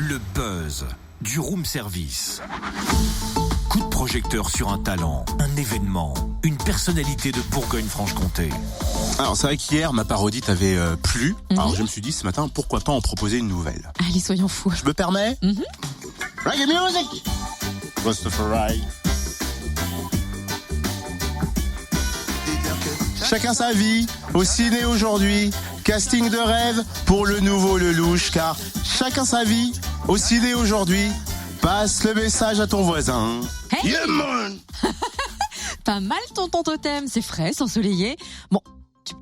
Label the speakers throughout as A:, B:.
A: Le buzz du room service. Coup de projecteur sur un talent, un événement, une personnalité de Bourgogne-Franche-Comté.
B: Alors c'est vrai qu'hier ma parodie t'avait plu. Alors je me suis dit ce matin pourquoi pas en proposer une nouvelle.
C: Allez, soyons fous.
B: Je me permets Reggae music Christopher Wright. Chacun sa vie, au ciné aujourd'hui, casting de rêve pour le nouveau Lelouch, car chacun sa vie, au ciné aujourd'hui, passe le message à ton voisin.
C: Hey
B: Yeah man.
C: Pas mal ton totem, c'est frais, c'est ensoleillé. Bon,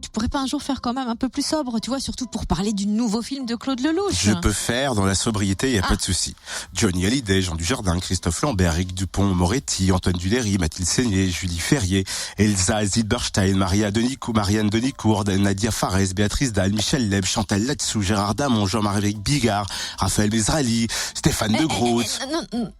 C: tu pourrais pas un jour faire quand même un peu plus sobre, tu vois, surtout pour parler du nouveau film de Claude Lelouch.
B: Je peux faire dans la sobriété, y a pas de souci. Johnny Hallyday, Jean Dujardin, Christophe Lambert, Éric Dupond-Moretti, Antoine Duléry, Mathilde Seigné, Julie Ferrier, Elsa Zilberstein, Marianne Denicourt, Nadia Fares, Béatrice Dalle, Michel Leb, Chantal Latsou, Gérard Damon, Jean-Marie Bigard, Raphaël Mesrali, Stéphane De Groot.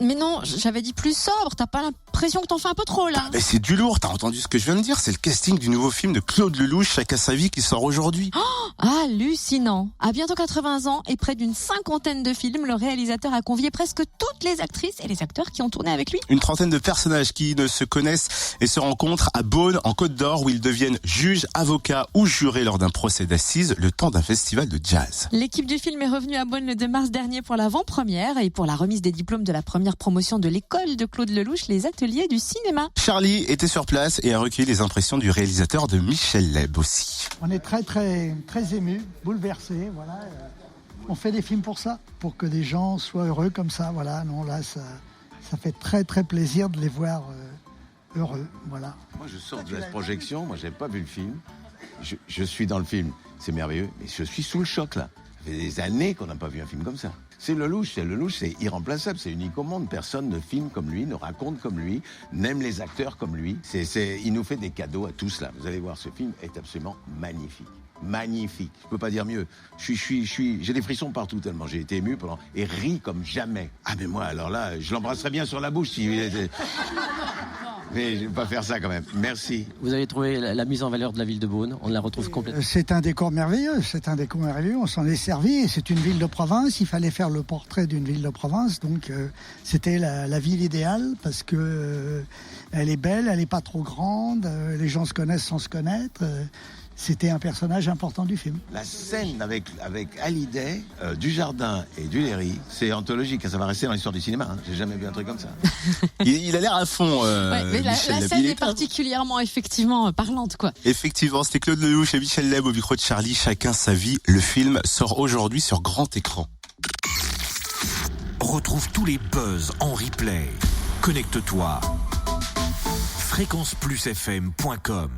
C: Mais non, j'avais dit plus sobre, t'as pas l'impression que t'en fais un peu trop là?
B: Mais c'est du lourd, t'as entendu ce que je viens de dire? C'est le casting du nouveau film de Claude Lelouch, Chacun sa vie, qui sort aujourd'hui.
C: Hallucinant. À bientôt 80 ans et près d'une 50aine de films, le réalisateur a convié presque toutes les actrices et les acteurs qui ont tourné avec lui.
B: Une trentaine de personnages qui ne se connaissent et se rencontrent à Beaune, en Côte d'Or, où ils deviennent juges, avocats ou jurés lors d'un procès d'assises, le temps d'un festival de jazz.
C: L'équipe du film est revenue à Beaune le 2 mars dernier pour l'avant-première et pour la remise des diplômes de la première promotion de l'école de Claude Lelouch, les ateliers du cinéma.
B: Charlie était sur place et a recueilli les impressions du réalisateur de Michel Leb aussi.
D: On est très ému, bouleversé, voilà. On fait des films pour ça, pour que des gens soient heureux comme ça, voilà. Non, là, ça fait très plaisir de les voir heureux, voilà.
E: Moi, je sors de la projection, moi, j'ai pas vu le film. Je suis dans le film, c'est merveilleux, mais je suis sous le choc, là. Ça fait des années qu'on n'a pas vu un film comme ça. C'est Lelouch, c'est irremplaçable, c'est unique au monde. Personne ne filme comme lui, ne raconte comme lui, n'aime les acteurs comme lui. Il nous fait des cadeaux à tous là. Vous allez voir, ce film est absolument magnifique. Magnifique. Je peux pas dire mieux. J'ai des frissons partout tellement j'ai été ému pendant et ris comme jamais. Ah mais moi alors là, je l'embrasserais bien sur la bouche si. Mais je vais pas faire ça quand même. Merci.
F: Vous avez trouvé la mise en valeur de la ville de Beaune, on la retrouve complètement.
D: C'est un décor merveilleux, on s'en est servi et c'est une ville de province, il fallait faire le portrait d'une ville de province, donc c'était la ville idéale parce que elle est belle, elle est pas trop grande, les gens se connaissent sans se connaître. C'était un personnage important du film.
E: La scène avec Hallyday, Dujardin et Duléry, c'est anthologique, ça va rester dans l'histoire du cinéma. Hein. J'ai jamais vu un truc comme ça.
B: Il a l'air à fond.
C: Mais la scène est particulièrement effectivement parlante, quoi.
B: Effectivement, c'était Claude Lelouch et Michel Leb au micro de Charlie. Chacun sa vie. Le film sort aujourd'hui sur grand écran.
A: Retrouve tous les buzz en replay. Connecte-toi. fréquenceplusfm.com